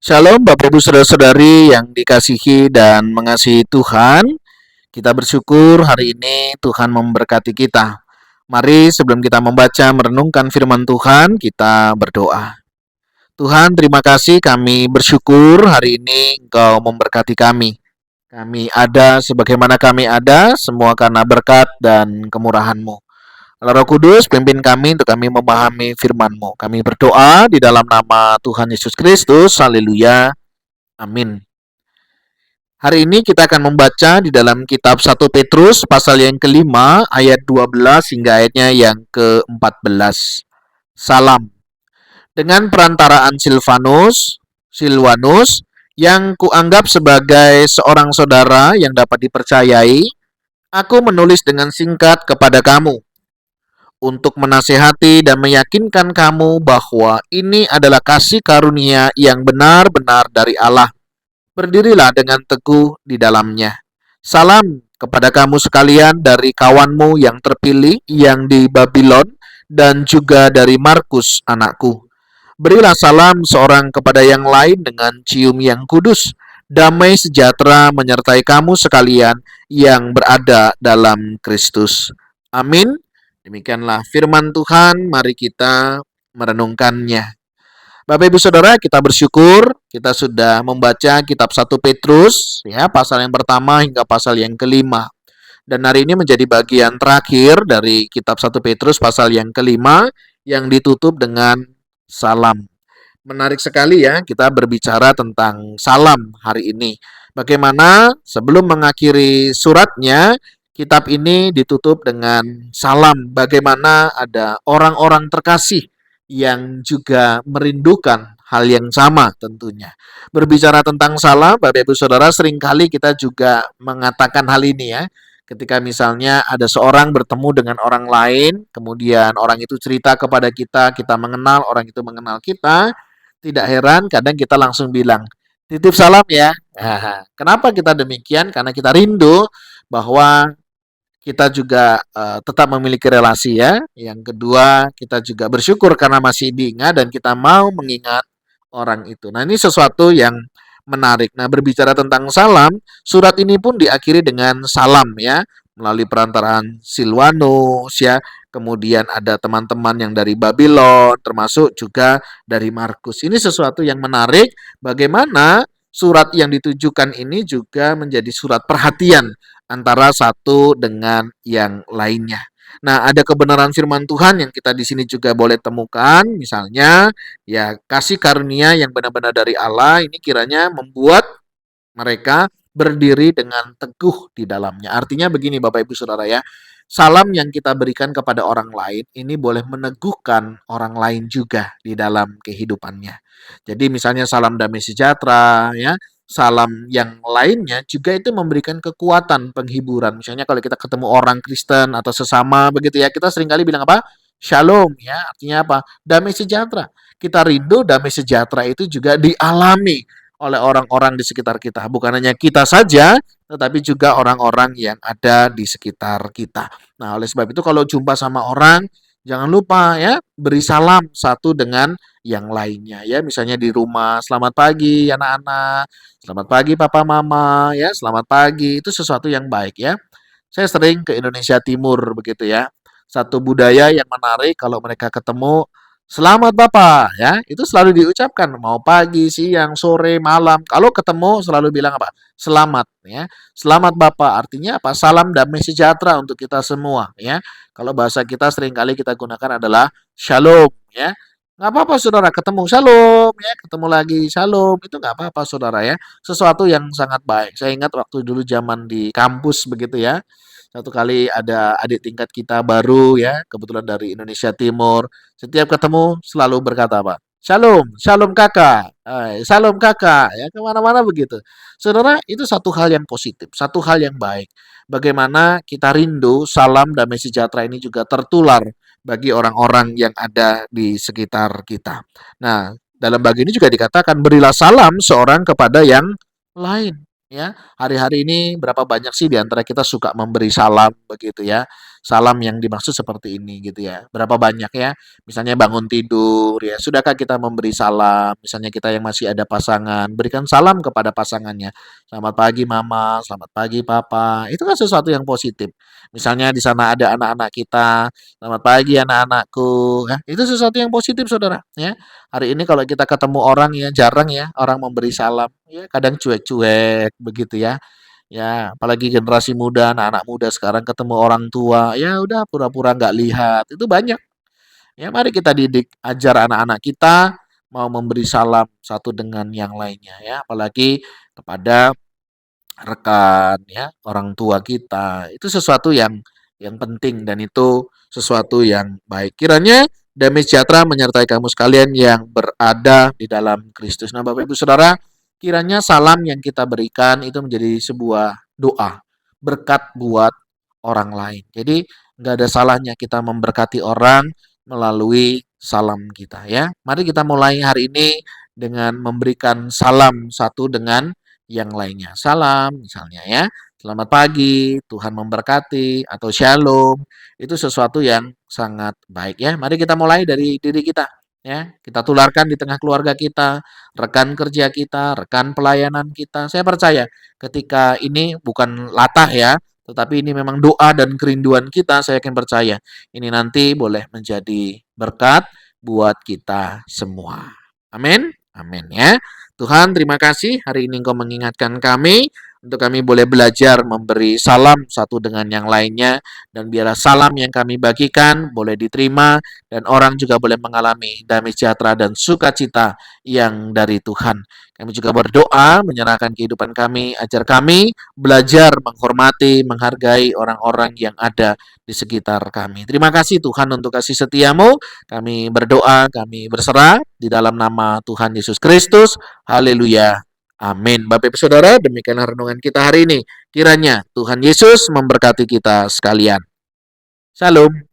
Shalom Bapak Ibu Saudara-saudari yang dikasihi dan mengasihi Tuhan. Kita bersyukur hari ini Tuhan memberkati kita. Mari sebelum kita membaca merenungkan firman Tuhan, kita berdoa. Tuhan, terima kasih, kami bersyukur hari ini Engkau memberkati kami. Kami ada sebagaimana kami ada, semua karena berkat dan kemurahan-Mu. Roh Kudus, pimpin kami untuk kami memahami firman-Mu. Kami berdoa di dalam nama Tuhan Yesus Kristus. Haleluya. Amin. Hari ini kita akan membaca di dalam kitab 1 Petrus pasal yang kelima ayat 12 hingga ayatnya yang ke-14. Salam. Dengan perantaraan Silwanus yang kuanggap sebagai seorang saudara yang dapat dipercayai, aku menulis dengan singkat kepada kamu untuk menasehati dan meyakinkan kamu bahwa ini adalah kasih karunia yang benar-benar dari Allah. Berdirilah dengan teguh di dalamnya. Salam kepada kamu sekalian dari kawanmu yang terpilih yang di Babylon dan juga dari Markus anakku. Berilah salam seorang kepada yang lain dengan cium yang kudus. Damai sejahtera menyertai kamu sekalian yang berada dalam Kristus. Amin. Demikianlah firman Tuhan, mari kita merenungkannya. Bapak Ibu Saudara, kita bersyukur kita sudah membaca kitab 1 Petrus ya, pasal yang pertama hingga pasal yang kelima. Dan hari ini menjadi bagian terakhir dari kitab 1 Petrus pasal yang kelima yang ditutup dengan salam. Menarik sekali ya, kita berbicara tentang salam hari ini. Bagaimana sebelum mengakhiri suratnya, kitab ini ditutup dengan salam. Bagaimana ada orang-orang terkasih yang juga merindukan hal yang sama tentunya. Berbicara tentang salam, Bapak Ibu Saudara, seringkali kita juga mengatakan hal ini ya. Ketika misalnya ada seorang bertemu dengan orang lain, kemudian orang itu cerita kepada kita, kita mengenal, orang itu mengenal kita, tidak heran kadang kita langsung bilang, titip salam ya. Kenapa kita demikian? Karena kita rindu bahwa kita juga tetap memiliki relasi ya. Yang kedua, kita juga bersyukur karena masih diingat dan kita mau mengingat orang itu. Nah, ini sesuatu yang menarik. Nah, berbicara tentang salam, surat ini pun diakhiri dengan salam ya, melalui perantaraan Silwanus ya. Kemudian ada teman-teman yang dari Babylon, termasuk juga dari Markus. Ini sesuatu yang menarik, bagaimana surat yang ditujukan ini juga menjadi surat perhatian antara satu dengan yang lainnya. Nah, ada kebenaran firman Tuhan yang kita di sini juga boleh temukan, misalnya ya kasih karunia yang benar-benar dari Allah ini kiranya membuat mereka berdiri dengan teguh di dalamnya. Artinya begini Bapak Ibu Saudara ya, salam yang kita berikan kepada orang lain ini boleh meneguhkan orang lain juga di dalam kehidupannya. Jadi misalnya salam damai sejahtera ya, salam yang lainnya juga itu memberikan kekuatan penghiburan. Misalnya kalau kita ketemu orang Kristen atau sesama begitu ya, kita seringkali bilang apa? Shalom ya, artinya apa? Damai sejahtera. Kita rindu damai sejahtera itu juga dialami oleh orang-orang di sekitar kita. Bukan hanya kita saja, tetapi juga orang-orang yang ada di sekitar kita. Nah, oleh sebab itu kalau jumpa sama orang, jangan lupa ya, beri salam satu dengan yang lainnya ya. Misalnya di rumah, selamat pagi anak-anak, selamat pagi papa mama ya, selamat pagi. Itu sesuatu yang baik ya. Saya sering ke Indonesia Timur begitu ya. Satu budaya yang menarik kalau mereka ketemu, selamat Bapak ya, itu selalu diucapkan mau pagi, siang, sore, malam. Kalau ketemu selalu bilang apa? Selamat ya. Selamat Bapak artinya apa? Salam damai sejahtera untuk kita semua ya. Kalau bahasa kita seringkali kita gunakan adalah shalom ya. Nggak apa-apa saudara ketemu shalom ya, ketemu lagi shalom, itu nggak apa-apa saudara ya. Sesuatu yang sangat baik. Saya ingat waktu dulu zaman di kampus begitu ya. Satu kali ada adik tingkat kita baru ya, kebetulan dari Indonesia Timur. Setiap ketemu selalu berkata apa? Shalom, shalom kakak, shalom kakak, ya kemana-mana begitu. Saudara, itu satu hal yang positif, satu hal yang baik. Bagaimana kita rindu salam damai sejahtera ini juga tertular bagi orang-orang yang ada di sekitar kita. Nah, dalam bagian ini juga dikatakan berilah salam seorang kepada yang lain. Ya, hari-hari ini berapa banyak sih di antara kita suka memberi salam begitu ya. salam yang dimaksud seperti ini gitu ya. Berapa banyak ya? Misalnya bangun tidur ya, sudahkah kita memberi salam? Misalnya kita yang masih ada pasangan, berikan salam kepada pasangannya. Selamat pagi mama, selamat pagi papa. Itu kan sesuatu yang positif. Misalnya di sana ada anak-anak kita, selamat pagi anak-anakku. Ya, itu sesuatu yang positif saudara. Ya, hari ini kalau kita ketemu orang ya jarang ya orang memberi salam. Ya, kadang cuek-cuek begitu ya. Ya, apalagi generasi muda, anak-anak muda sekarang ketemu orang tua, ya udah pura-pura nggak lihat. Itu banyak. Ya, mari kita didik, ajar anak-anak kita mau memberi salam satu dengan yang lainnya ya, apalagi kepada rekan ya, orang tua kita. Itu sesuatu yang penting dan itu sesuatu yang baik. Kiranya damai sejahtera menyertai kamu sekalian yang berada di dalam Kristus. Nah, Bapak Ibu Saudara, kiranya salam yang kita berikan itu menjadi sebuah doa, berkat buat orang lain. Jadi nggak ada salahnya kita memberkati orang melalui salam kita ya. Mari kita mulai hari ini dengan memberikan salam satu dengan yang lainnya. Salam misalnya ya. Selamat pagi, Tuhan memberkati atau shalom. Itu sesuatu yang sangat baik ya. Mari kita mulai dari diri kita ya. Kita tularkan di tengah keluarga kita, rekan kerja kita, rekan pelayanan kita. Saya percaya ketika ini bukan latah ya, tetapi ini memang doa dan kerinduan kita, saya yakin percaya ini nanti boleh menjadi berkat buat kita semua. Amin. Amin ya. Tuhan, terima kasih hari ini Engkau mengingatkan kami untuk kami boleh belajar memberi salam satu dengan yang lainnya dan biarlah salam yang kami bagikan boleh diterima dan orang juga boleh mengalami damai sejahtera dan sukacita yang dari Tuhan. Kami juga berdoa menyerahkan kehidupan kami, ajar kami belajar menghormati, menghargai orang-orang yang ada di sekitar kami. Terima kasih Tuhan untuk kasih setiamu. Kami berdoa, kami berserah di dalam nama Tuhan Yesus Kristus. Haleluya. Amin. Bapak Ibu Saudara, demikianlah renungan kita hari ini. Kiranya Tuhan Yesus memberkati kita sekalian. Shalom.